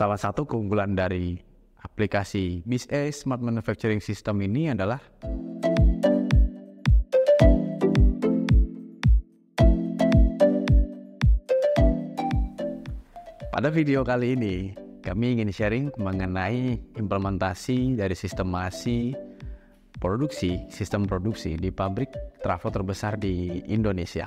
Salah satu keunggulan dari aplikasi BizA Smart Manufacturing System ini adalah pada video kali ini kami ingin sharing mengenai implementasi dari sistem sistem produksi di pabrik trafo terbesar di Indonesia.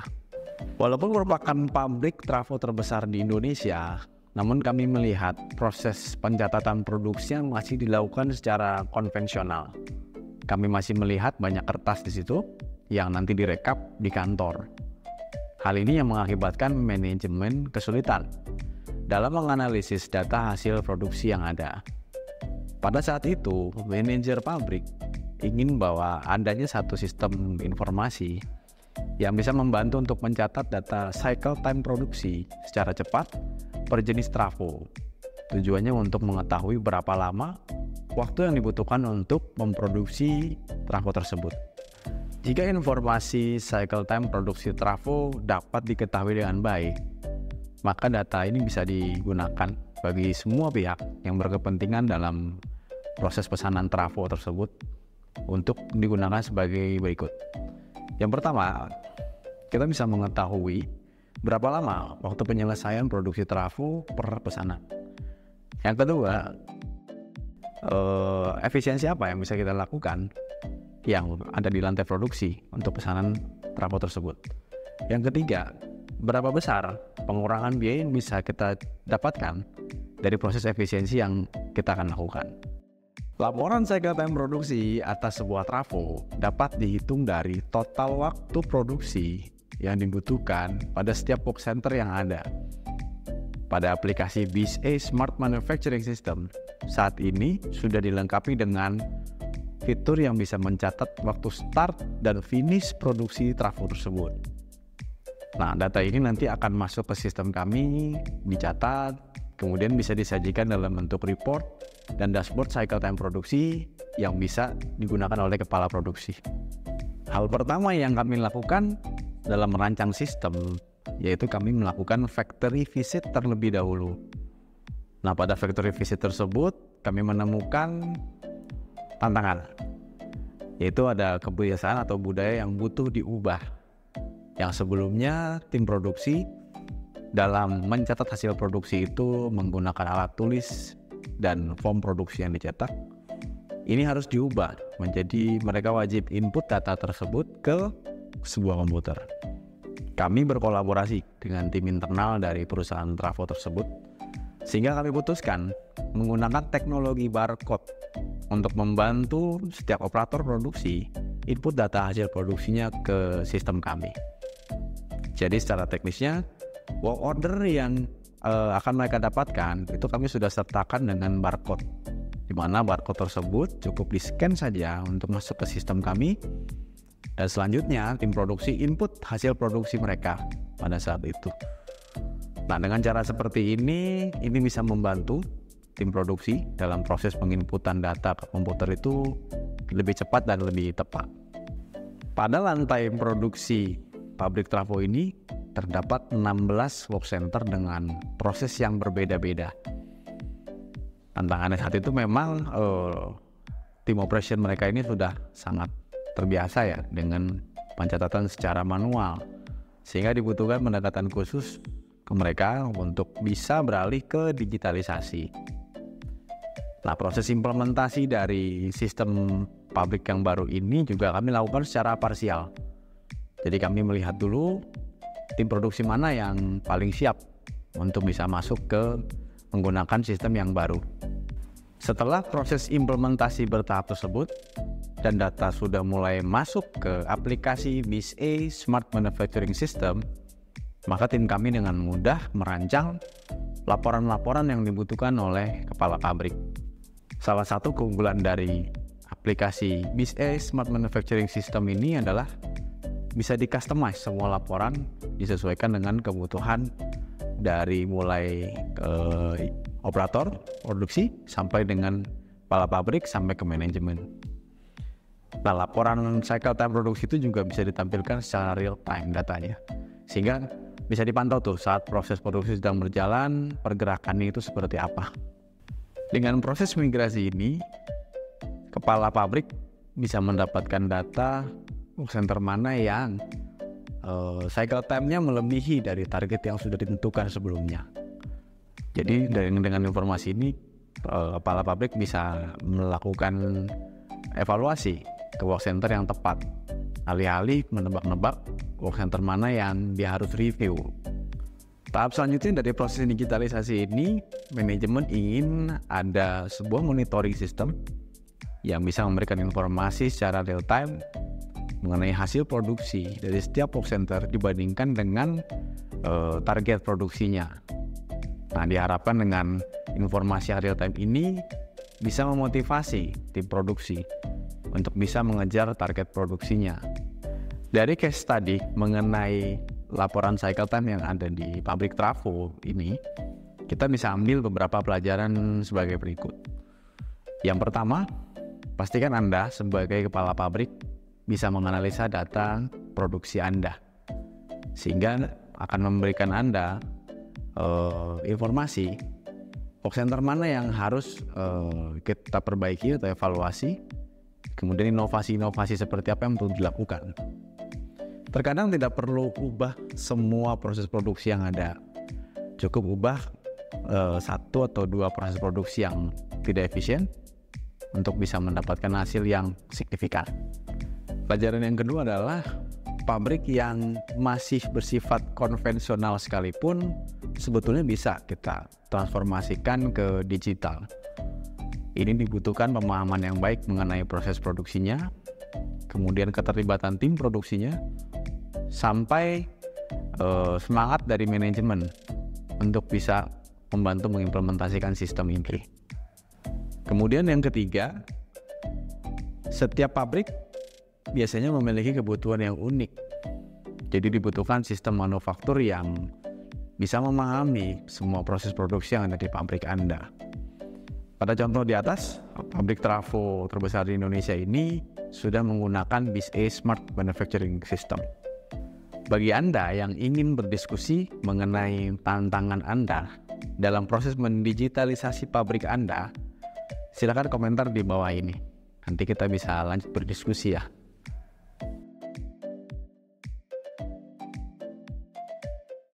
Walaupun merupakan pabrik trafo terbesar di Indonesia, namun kami melihat proses pencatatan produksi yang masih dilakukan secara konvensional. Kami masih melihat banyak kertas di situ yang nanti direkap di kantor. Hal ini yang mengakibatkan manajemen kesulitan dalam menganalisis data hasil produksi yang ada. Pada saat itu, manajer pabrik ingin bahwa adanya satu sistem informasi yang bisa membantu untuk mencatat data cycle time produksi secara cepat per jenis trafo. Tujuannya untuk mengetahui berapa lama waktu yang dibutuhkan untuk memproduksi trafo tersebut. Jika informasi cycle time produksi trafo dapat diketahui dengan baik, maka data ini bisa digunakan bagi semua pihak yang berkepentingan dalam proses pesanan trafo tersebut untuk digunakan sebagai berikut. Yang pertama, kita bisa mengetahui berapa lama waktu penyelesaian produksi trafo per pesanan. Yang kedua, efisiensi apa yang bisa kita lakukan yang ada di lantai produksi untuk pesanan trafo tersebut. Yang ketiga, berapa besar pengurangan biaya yang bisa kita dapatkan dari proses efisiensi yang kita akan lakukan. Laporan cycle time produksi atas sebuah trafo dapat dihitung dari total waktu produksi yang dibutuhkan pada setiap box center yang ada. Pada aplikasi BizA Smart Manufacturing System, saat ini sudah dilengkapi dengan fitur yang bisa mencatat waktu start dan finish produksi trafo tersebut. Nah, data ini nanti akan masuk ke sistem kami, dicatat, kemudian bisa disajikan dalam bentuk report dan dashboard cycle time produksi yang bisa digunakan oleh kepala produksi. Hal pertama yang kami lakukan dalam merancang sistem yaitu kami melakukan factory visit terlebih dahulu. Nah, pada factory visit tersebut kami menemukan tantangan, yaitu ada kebiasaan atau budaya yang butuh diubah. Yang sebelumnya tim produksi dalam mencatat hasil produksi itu menggunakan alat tulis dan form produksi yang dicetak. Ini harus diubah menjadi mereka wajib input data tersebut ke sebuah komputer. Kami berkolaborasi dengan tim internal dari perusahaan trafo tersebut, sehingga kami putuskan menggunakan teknologi barcode untuk membantu setiap operator produksi input data hasil produksinya ke sistem kami. Jadi secara teknisnya, work order yang akan mereka dapatkan itu kami sudah sertakan dengan barcode, di mana barcode tersebut cukup di-scan saja untuk masuk ke sistem kami, dan selanjutnya tim produksi input hasil produksi mereka pada saat itu. Nah, dengan cara seperti ini bisa membantu tim produksi dalam proses penginputan data ke komputer itu lebih cepat dan lebih tepat. Pada lantai produksi pabrik trafo ini terdapat 16 work center dengan proses yang berbeda-beda. Tantangannya saat itu memang tim operation mereka ini sudah sangat terbiasa ya dengan pencatatan secara manual, sehingga dibutuhkan pendekatan khusus ke mereka untuk bisa beralih ke digitalisasi. Nah, proses implementasi dari sistem pabrik yang baru ini juga kami lakukan secara parsial. Jadi kami melihat dulu tim produksi mana yang paling siap untuk bisa masuk ke menggunakan sistem yang baru. Setelah proses implementasi bertahap tersebut dan data sudah mulai masuk ke aplikasi BizA Smart Manufacturing System, maka tim kami dengan mudah merancang laporan-laporan yang dibutuhkan oleh kepala pabrik. Salah satu keunggulan dari aplikasi BizA Smart Manufacturing System ini adalah bisa di-customize semua laporan disesuaikan dengan kebutuhan dari mulai operator produksi sampai dengan kepala pabrik sampai ke manajemen. Nah, laporan cycle time produksi itu juga bisa ditampilkan secara real time datanya, sehingga bisa dipantau tuh saat proses produksi sedang berjalan, pergerakannya itu seperti apa. Dengan proses migrasi ini, kepala pabrik bisa mendapatkan data work center mana yang cycle time-nya melebihi dari target yang sudah ditentukan sebelumnya. Jadi dengan informasi ini, kepala pabrik bisa melakukan evaluasi ke work center yang tepat, alih-alih menebak-nebak work center mana yang dia harus review. Tahap selanjutnya dari proses digitalisasi ini, manajemen ingin ada sebuah monitoring system yang bisa memberikan informasi secara real time mengenai hasil produksi dari setiap work center dibandingkan dengan target produksinya. Nah, diharapkan dengan informasi real time ini bisa memotivasi tim produksi untuk bisa mengejar target produksinya. Dari case study mengenai laporan cycle time yang ada di pabrik trafo ini, kita bisa ambil beberapa pelajaran sebagai berikut. Yang pertama, pastikan Anda sebagai kepala pabrik bisa menganalisa data produksi Anda, sehingga akan memberikan Anda informasi work center mana yang harus kita perbaiki atau evaluasi, kemudian inovasi-inovasi seperti apa yang perlu dilakukan. Terkadang tidak perlu ubah semua proses produksi yang ada, cukup ubah 1 atau 2 proses produksi yang tidak efisien untuk bisa mendapatkan hasil yang signifikan. Pelajaran yang kedua adalah pabrik yang masih bersifat konvensional sekalipun sebetulnya bisa kita transformasikan ke digital. Ini dibutuhkan pemahaman yang baik mengenai proses produksinya, kemudian keterlibatan tim produksinya, sampai semangat dari manajemen untuk bisa membantu mengimplementasikan sistem ini. Kemudian yang ketiga, setiap pabrik biasanya memiliki kebutuhan yang unik. Jadi dibutuhkan sistem manufaktur yang bisa memahami semua proses produksi yang ada di pabrik Anda. Pada contoh di atas, pabrik trafo terbesar di Indonesia ini sudah menggunakan BIS-A Smart Manufacturing System. Bagi Anda yang ingin berdiskusi mengenai tantangan Anda dalam proses mendigitalisasi pabrik Anda, silakan komentar di bawah ini. Nanti kita bisa lanjut berdiskusi ya.